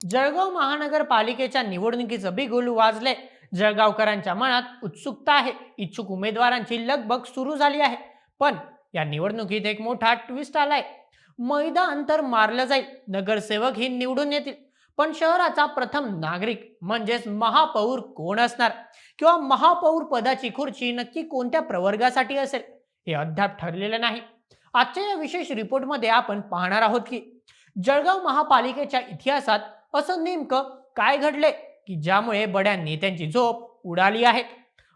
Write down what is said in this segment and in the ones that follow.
जळगाव महानगरपालिकेच्या निवडणुकीचं बिगुल वाजले. जळगावकरांच्या मनात उत्सुकता आहे. इच्छुक उमेदवारांची लगबग सुरू झाली आहे. पण या निवडणुकीत एक मोठा ट्विस्ट आलाय. मैदान तर मारलं जाईल, नगरसेवक ही निवडून येतील, पण शहराचा प्रथम नागरिक म्हणजेच महापौर कोण असणार, किंवा महापौर पदाची खुर्ची नक्की कोणत्या प्रवर्गासाठी असेल, हे अद्याप ठरलेलं नाही. आजच्या या विशेष रिपोर्टमध्ये आपण पाहणार आहोत की जळगाव महापालिकेच्या इतिहासात असं नेमकं काय घडले की ज्यामुळे बड्या नेत्यांची झोप उडाली आहे.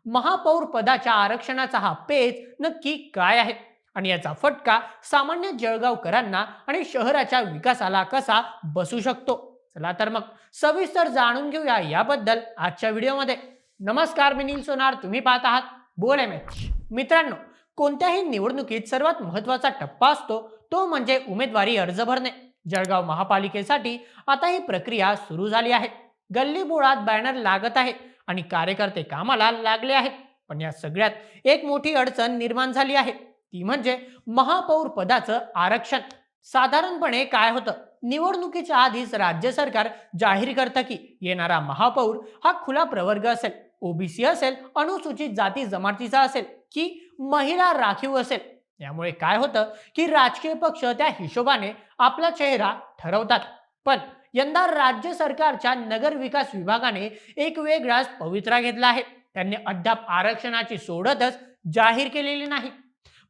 महापौर पदाच्या आरक्षणाचा हा पेच नक्की काय आहे आणि याचा फटका सामान्य जळगावकरांना आणि शहराच्या विकासाला कसा बसू शकतो. चला तर मग सविस्तर जाणून घेऊया याबद्दल आजच्या व्हिडिओमध्ये. नमस्कार, मी नील सोनार, तुम्ही पाहत आहात बोल एमएच. मित्रांनो, कोणत्याही निवडणुकीत सर्वात महत्वाचा टप्पा असतो तो म्हणजे उमेदवारी अर्ज भरणे. जळगाव महापालिकेसाठी आता ही प्रक्रिया सुरू झाली आहे. गल्लीबोळात बॅनर लागत आहे आणि कार्यकर्ते कामाला लागले आहेत. पण या सगळ्यात एक मोठी अडचण निर्माण झाली आहे, ती म्हणजे महापौर पदाचं आरक्षण. साधारणपणे काय होतं, निवडणुकीच्या आधीच राज्य सरकार जाहीर करतं की येणारा महापौर हा खुला प्रवर्ग असेल, ओबीसी असेल, अनुसूचित जाती जमातीचा असेल की महिला राखीव असेल. यामुळे काय होतं की राजकीय पक्ष त्या हिशोबाने आपला चेहरा ठरवतात. पण यंदा राज्य सरकारच्या नगर विकास विभागाने एक वेगळाच पवित्रा घेतला आहे. त्यांनी अद्याप आरक्षणाची सोडतच जाहीर केलेली नाही.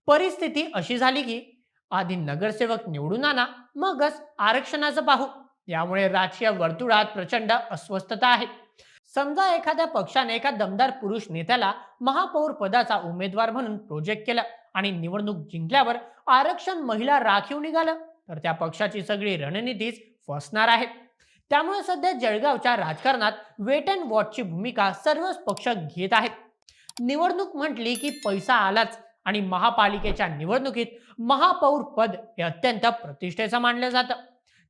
परिस्थिती अशी झाली की आधी नगरसेवक निवडून आणा, मगच आरक्षणाचं पाहू. यामुळे राजकीय वर्तुळात प्रचंड अस्वस्थता आहे. समजा एखाद्या पक्षाने एका दमदार पुरुष नेत्याला महापौर पदाचा उमेदवार म्हणून प्रोजेक्ट केलं आणि निवडणूक जिंकल्यावर आरक्षण महिला राखीव निघालं, तर त्या पक्षाची सगळी रणनीतीच फसणार आहे. त्यामुळे सध्या जळगावच्या राजकारणात वेट अँड वॉचची भूमिका सर्वच पक्ष घेत आहेत. निवडणूक म्हटली की पैसा आलाच आणि महापालिकेच्या निवडणुकीत महापौर पद हे अत्यंत प्रतिष्ठेचं मानलं जातं.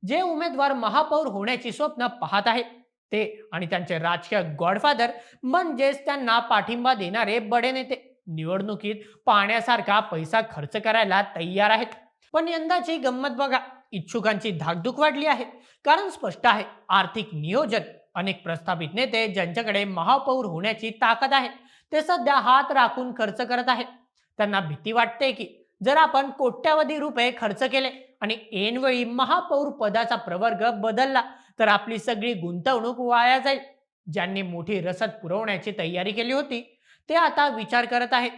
जे उमेदवार महापौर होण्याची स्वप्न पाहत आहेत ते आणि त्यांचे राजकीय गॉडफादर म्हणजेच त्यांना पाठिंबा देणारे बडे नेते निवडणुकीत पाण्यासारखा पैसा खर्च करायला तयार आहेत. पण यंदाची गंमत बघा, इच्छुकांची धाकधूक वाढली आहे. कारण स्पष्ट आहे, आर्थिक नियोजन. अनेक प्रस्थापित नेते ज्यांच्याकडे महापौर होण्याची ताकद आहे ते सध्या हात राखून खर्च करत आहेत. त्यांना भीती वाटते की जर आपण कोट्यावधी रुपये खर्च केले आणि ऐनवेळी महापौर पदाचा प्रवर्ग बदलला तर आपली सगळी गुंतवणूक वाया जाईल. ज्यांनी मोठी रसद पुरवण्याची तयारी केली होती ते आता विचार करत आहेत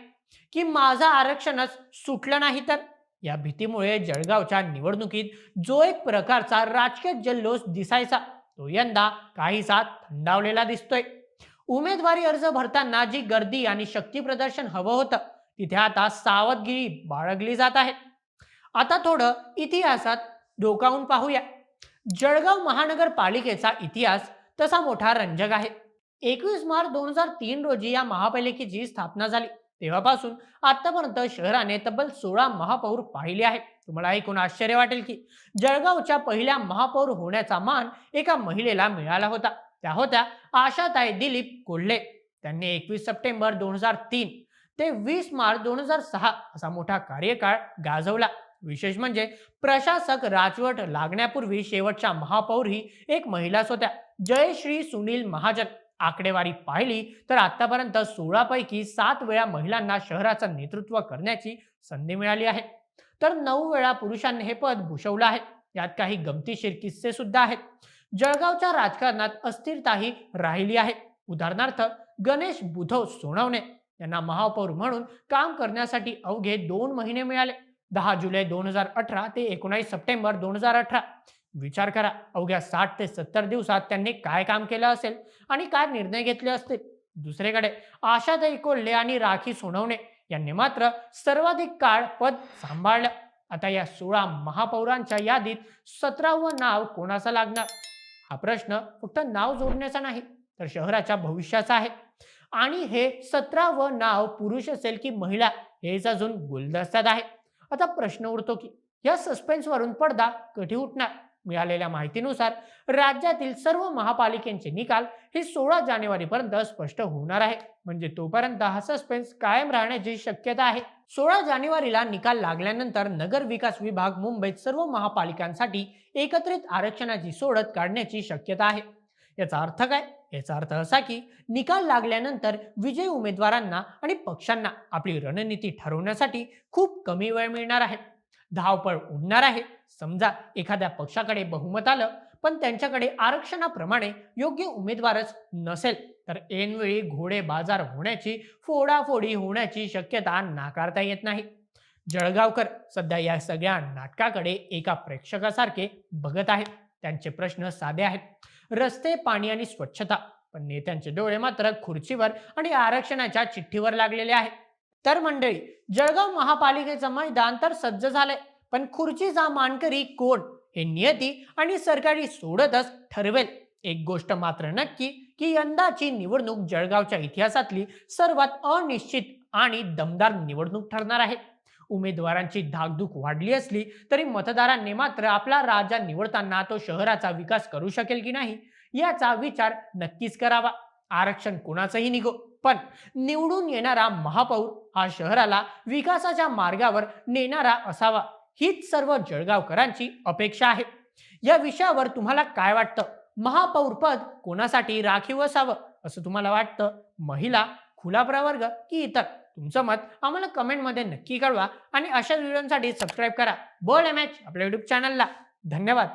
की माझं आरक्षणच सुटलं नाही तर. या भीतीमुळे जळगावच्या निवडणुकीत जो एक प्रकारचा राजकीय जल्लोष दिसायचा तो यंदा काहीसा थंडावलेला दिसतोय. उमेदवारी अर्ज भरताना जी गर्दी आणि शक्ती प्रदर्शन हवं होतं तिथे आता सावधगिरी बाळगली जात आहे. आता थोडं इतिहासात डोकावून पाहूया. जळगाव महानगरपालिकेचा इतिहास तसा मोठा रंजक आहे. 21 मार्च 2003 रोजी या महापालिकेची स्थापना झाली. तेव्हापासून आतापर्यंत शहराने तब्बल 16 महापौर पाहिले आहेत. तुम्हाला ऐकून आश्चर्य वाटेल की जळगावच्या पहिल्या महापौर होण्याचा मान एका महिलेला मिळाला होता. त्या होत्या आशाताई दिलीप कोल्हे. त्यांनी 21 सप्टेंबर 2003 ते 20 मार्च 2006 असा मोठा कार्यकाळ गाजवला. विशेष म्हणजे प्रशासक राजवट लागण्यापूर्वी शेवटच्या महापौर ही एक महिलाच होत्या, जयश्री सुनील महाजन. आकडेवारी पाहिली तर आतापर्यंत 16 पैकी 7 वेळा महिलांना शहराचं नेतृत्व करण्याची संधी मिळाली आहे, तर 9 वेळा पुरुषांनी हे पद भूषवलं आहे. यात काही गमतीशीर किस्से सुद्धा आहेत. जळगावच्या राजकारणात अस्थिरताही राहिली आहे. उदाहरणार्थ गणेश बुधव सोनवणे यांना महापौर म्हणून काम करण्यासाठी अवघे 2 महिने मिळाले. 10 जुलै 2018 ते 19 सप्टेंबर 2018. विचार करा, अवघ्या 60 ते 70 दिवसात त्यांनी काय काम केलं असेल आणि काय निर्णय घेतले असतील. दुसरीकडे आशाताई कोल्हे आणि राखी सोनवणे यांनी मात्र सर्वाधिक काळ पद सांभाळलं. आता या 16 महापौरांच्या यादीत 17वं नाव कोणाचं लागणार? हा प्रश्न फक्त नाव जोडण्याचा नाही तर शहराच्या भविष्याचा आहे. आणि हे 17वं नाव पुरुष असेल की महिला हेच अजून गुलदस्त्यात आहे. आता प्रश्न उरतो की या सस्पेन्सवरून पडदा कधी उठणार? मिळालेल्या माहितीनुसार राज्यातील सर्व महापालिकेचे निकाल हे 16 जानेवारी पर्यंत स्पष्ट होणार आहे. म्हणजे तोपर्यंत हा सस्पेन्स कायम राहण्याची शक्यता आहे. 16 जानेवारीला निकाल लागल्यानंतर नगर विकास विभाग मुंबईत सर्व महापालिकांसाठी एकत्रित आरक्षणाची सोडत काढण्याची शक्यता आहे. याचा अर्थ काय? याचा अर्थ असा की निकाल लागल्यानंतर विजयी उमेदवारांना आणि पक्षांना आपली रणनीती ठरवण्यासाठी खूप कमी वेळ मिळणार आहे. धावपळ उडणार आहे. समजा एखाद्या पक्षाकडे बहुमत आलं पण त्यांच्याकडे आरक्षणाप्रमाणे योग्य उमेदवारच नसेल तर ऐनवेळी घोडे बाजार होण्याची, फोडाफोडी होण्याची शक्यता नाकारता येत नाही. जळगावकर सध्या या सगळ्या नाटकाकडे एका प्रेक्षकासारखे बघत आहेत. त्यांचे प्रश्न साधे आहेत. रस्ते, पाणी आणि स्वच्छता. पण नेत्यांचे डोळे मात्र खुर्चीवर आणि आरक्षणाच्या चिठ्ठीवर लागलेले आहेत. तर मंडळी, जळगाव महापालिकेचं मैदान तर सज्ज झालंय, पण खुर्चीचा मानकरी कोण हे नियती आणि सरकारी सोडतच ठरवेल. एक गोष्ट मात्र नक्की की यंदाची निवडणूक जळगावच्या इतिहासातली सर्वात अनिश्चित आणि दमदार निवडणूक ठरणार आहे. उमेदवारांची धाकधूक वाढली असली तरी मतदारांनी मात्र आपला राजा निवडताना तो शहराचा विकास करू शकेल की नाही याचा विचार नक्कीच करावा. आरक्षण कोणाचंही निघो, पण निवडून येणारा महापौर हा शहराला विकासाच्या मार्गावर नेणारा असावा, हीच सर्व जळगावकरांची अपेक्षा आहे. या विषयावर तुम्हाला काय वाटतं? महापौर पद कोणासाठी राखीव असावं असं तुम्हाला वाटतं? महिला, खुला प्रवर्ग की इतर? तुमचं मत आम्हाला कमेंटमध्ये नक्की कळवा आणि अशाच व्हिडिओसाठी सबस्क्राईब करा बोल्ड एमएच आपल्या युट्यूब चॅनलला. धन्यवाद.